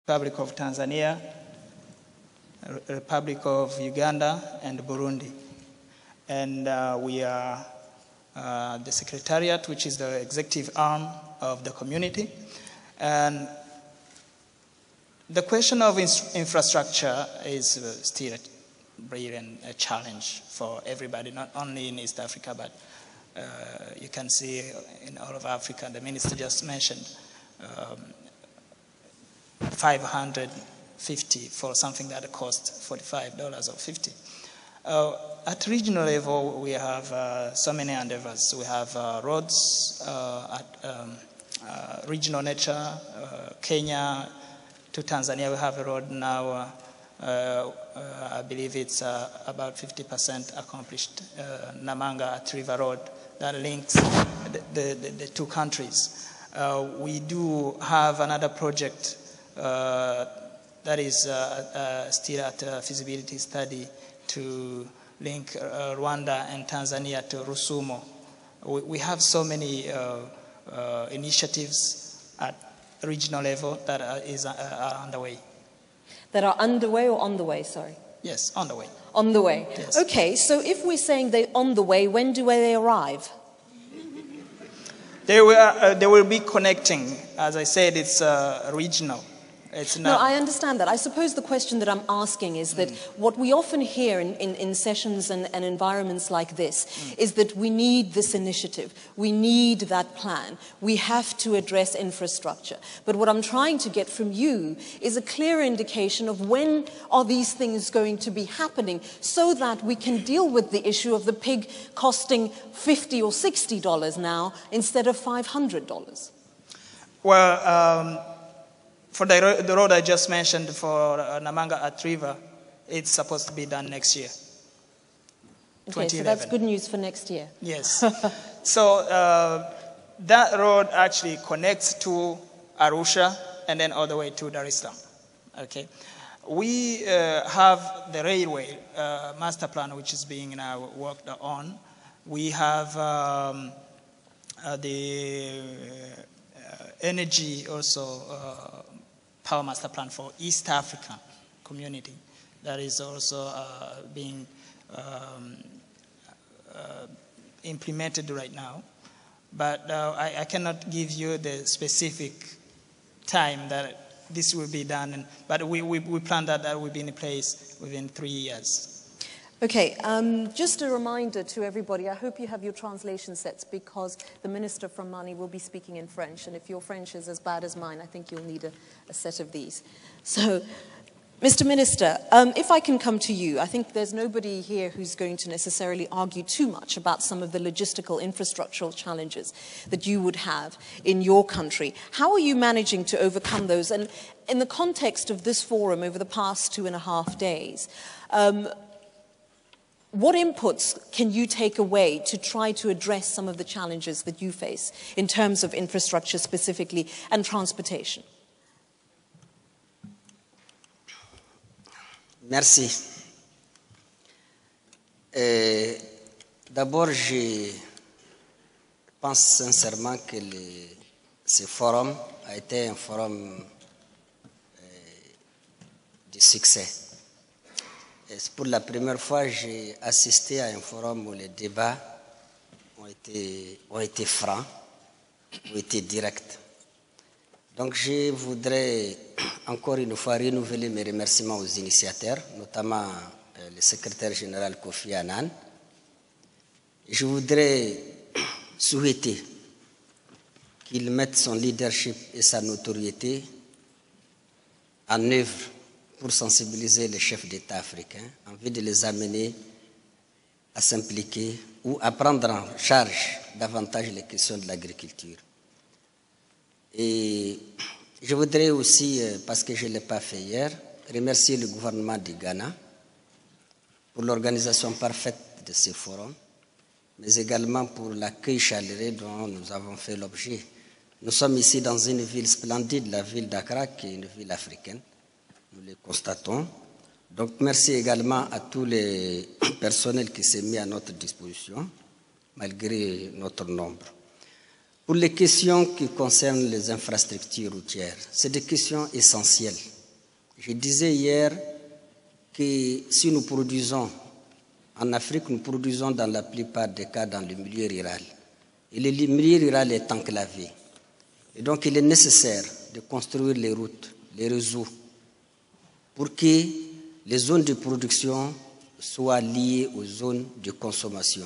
Republic of Tanzania, Republic of Uganda, and Burundi. And we are the Secretariat, which is the executive arm of the community. And the question of infrastructure is still really a challenge for everybody, not only in East Africa, but you can see in all of Africa. The minister just mentioned 550 for something that costs $45 or 50. At regional level, we have so many endeavors. We have roads at regional nature, Kenya to Tanzania. We have a road now. I believe it's about 50% accomplished. Namanga at River Road that links the two countries. We do have another project that is still at a feasibility study to link Rwanda and Tanzania to Rusumo. We have so many initiatives at regional level that are underway. That are underway or on the way, sorry? Yes, on the way. On the way. Yes. Okay, so if we're saying they're on the way, when do they arrive? They will be connecting. As I said, it's regional. It's not. No, I understand that. I suppose the question that I'm asking is that what we often hear in sessions and environments like this is that we need this initiative. We need that plan. We have to address infrastructure. But what I'm trying to get from you is a clear indication of when are these things going to be happening so that we can deal with the issue of the pig costing $50 or $60 now instead of $500. Well, for the road I just mentioned for Namanga at River, it's supposed to be done next year. Okay, so that's good news for next year. Yes. So that road actually connects to Arusha and then all the way to Dar es Salaam. Okay. We have the railway master plan, which is being now worked on. We have the energy also power master plan for East African community that is also being implemented right now. But I cannot give you the specific time that this will be done, but we plan that will be in place within 3 years. Okay, just a reminder to everybody, I hope you have your translation sets because the Minister from Mali will be speaking in French, and if your French is as bad as mine, I think you'll need a set of these. So, Mr. Minister, if I can come to you, I think there's nobody here who's going to necessarily argue too much about some of the logistical infrastructural challenges that you would have in your country. How are you managing to overcome those? And in the context of this forum over the past 2.5 days, what inputs can you take away to try to address some of the challenges that you face in terms of infrastructure specifically and transportation? Merci. D'abord, je pense sincèrement que ce forum a été un forum de succès. Et pour la première fois, j'ai assisté à un forum où les débats ont été francs, ont été directs. Donc je voudrais encore une fois renouveler mes remerciements aux initiateurs, notamment le secrétaire général Kofi Annan. Je voudrais souhaiter qu'il mette son leadership et sa notoriété en œuvre pour sensibiliser les chefs d'État africains en vue de les amener à s'impliquer ou à prendre en charge davantage les questions de l'agriculture. Et je voudrais aussi, parce que je ne l'ai pas fait hier, remercier le gouvernement du Ghana pour l'organisation parfaite de ce forum, mais également pour l'accueil chaleureux dont nous avons fait l'objet. Nous sommes ici dans une ville splendide, la ville d'Accra, qui est une ville africaine. Nous le constatons. Donc merci également à tous les personnels qui s'est mis à notre disposition, malgré notre nombre. Pour les questions qui concernent les infrastructures routières, c'est des questions essentielles Je disais hier que si nous produisons en Afrique, nous produisons dans la plupart des cas dans le milieu rural. Et le milieu rural est enclavé. Et donc il est nécessaire de construire les routes, les réseaux, pour que les zones de production soient liées aux zones de consommation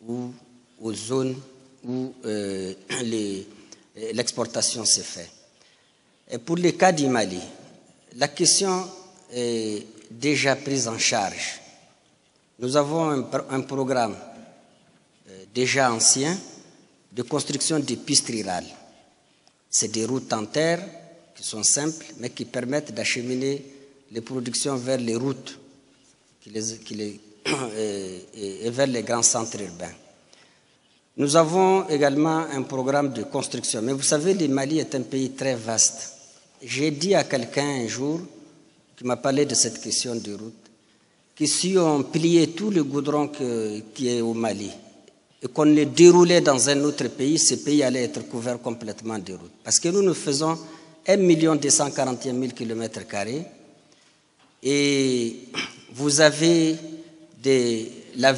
ou aux zones où l'exportation se fait. Et pour le cas du Mali, la question est déjà prise en charge. Nous avons un programme déjà ancien de construction de pistes rurales. C'est des routes en terre qui sont simples, mais qui permettent d'acheminer les productions vers les routes et vers les grands centres urbains. Nous avons également un programme de construction. Mais vous savez, le Mali est un pays très vaste. J'ai dit à quelqu'un un jour, qui m'a parlé de cette question de route, que si on pliait tout le goudron qui est au Mali et qu'on le déroulait dans un autre pays, ce pays allait être couvert complètement de routes. Parce que nous faisons 1 241 000 km² et vous avez les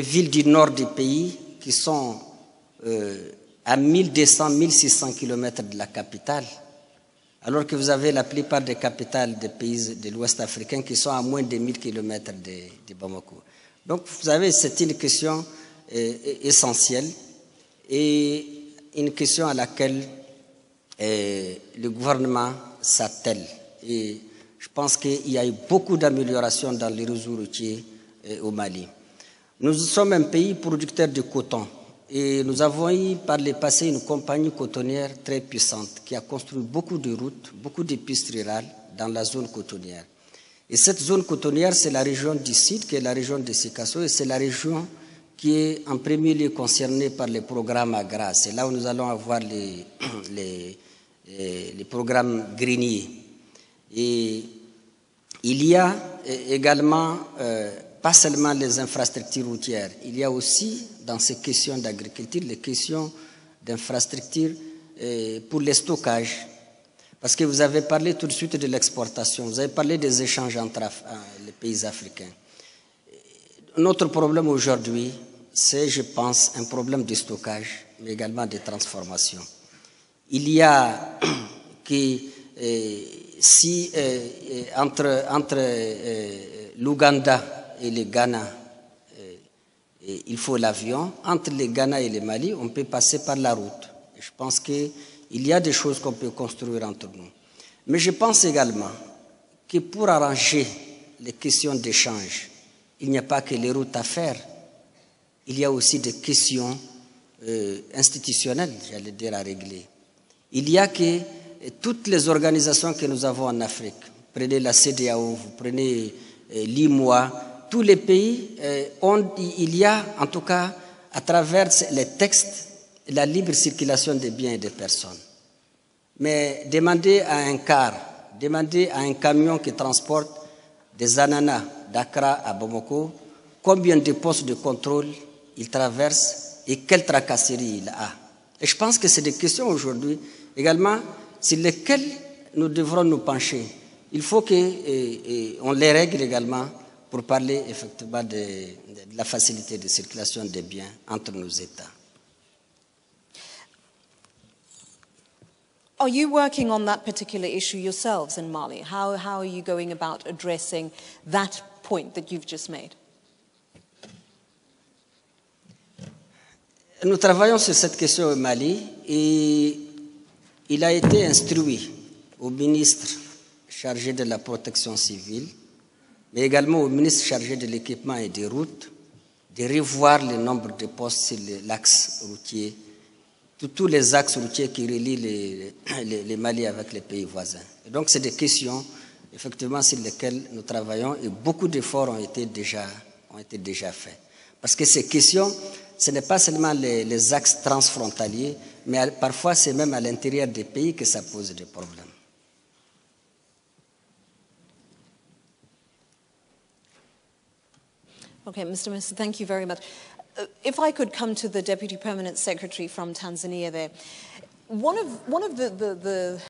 villes du nord du pays qui sont à 1200, 1600 km de la capitale, alors que vous avez la plupart des capitales des pays de l'Ouest africain qui sont à moins de 1000 km de Bamako. Donc, vous savez, c'est une question essentielle et une question à laquelle le gouvernement s'attelle. Et je pense qu'il y a eu beaucoup d'améliorations dans les réseaux routiers au Mali. Nous sommes un pays producteur de coton et nous avons eu par le passé une compagnie cotonnière très puissante qui a construit beaucoup de routes, beaucoup de pistes rurales dans la zone cotonnière. Et cette zone cotonnière, c'est la région du Sud, qui est la région de Sikasso, et c'est la région qui est en premier lieu concernée par les programmes Agra. C'est là où nous allons avoir les programmes greniers. Et il y a également, pas seulement les infrastructures routières, il y a aussi, dans ces questions d'agriculture, les questions d'infrastructures pour le stockage. Parce que vous avez parlé tout de suite de l'exportation, vous avez parlé des échanges entre les pays africains. Notre problème aujourd'hui, c'est, je pense, un problème de stockage, mais également de transformation. Il y a que si entre l'Ouganda et le Ghana, il faut l'avion, entre le Ghana et le Mali, on peut passer par la route. Et je pense qu'il y a des choses qu'on peut construire entre nous. Mais je pense également que pour arranger les questions d'échange, il n'y a pas que les routes à faire, il y a aussi des questions institutionnelles, j'allais dire, à régler. Il y a que toutes les organisations que nous avons en Afrique, prenez la CEDEAO, vous prenez l'IMOA, tous les pays, il y a en tout cas à travers les textes la libre circulation des biens et des personnes. Mais demandez à un car, demandez à un camion qui transporte des ananas d'Accra à Bamako, combien de postes de contrôle il traverse et quelle tracasserie il a. Et je pense que c'est des questions aujourd'hui également sur lesquelles nous devrons nous pencher. Il faut qu'on les règle également pour parler effectivement de la facilité de circulation des biens entre nos États. Are you working on that particular issue yourselves in Mali? How are you going about addressing that point that you've just made? Nous travaillons sur cette question au Mali et il a été instruit au ministre chargé de la protection civile, mais également au ministre chargé de l'équipement et des routes, de revoir le nombre de postes sur l'axe routier, tous les axes routiers qui relient les Mali avec les pays voisins. Et donc, c'est des questions, effectivement, sur lesquelles nous travaillons et beaucoup d'efforts ont été déjà faits. Parce que ces questions, ce n'est pas seulement les axes transfrontaliers, mais parfois, c'est même à l'intérieur des pays que ça pose des problèmes. Okay, Mr. Minister, thank you very much. If I could come to the Deputy Permanent Secretary from Tanzania there. One of the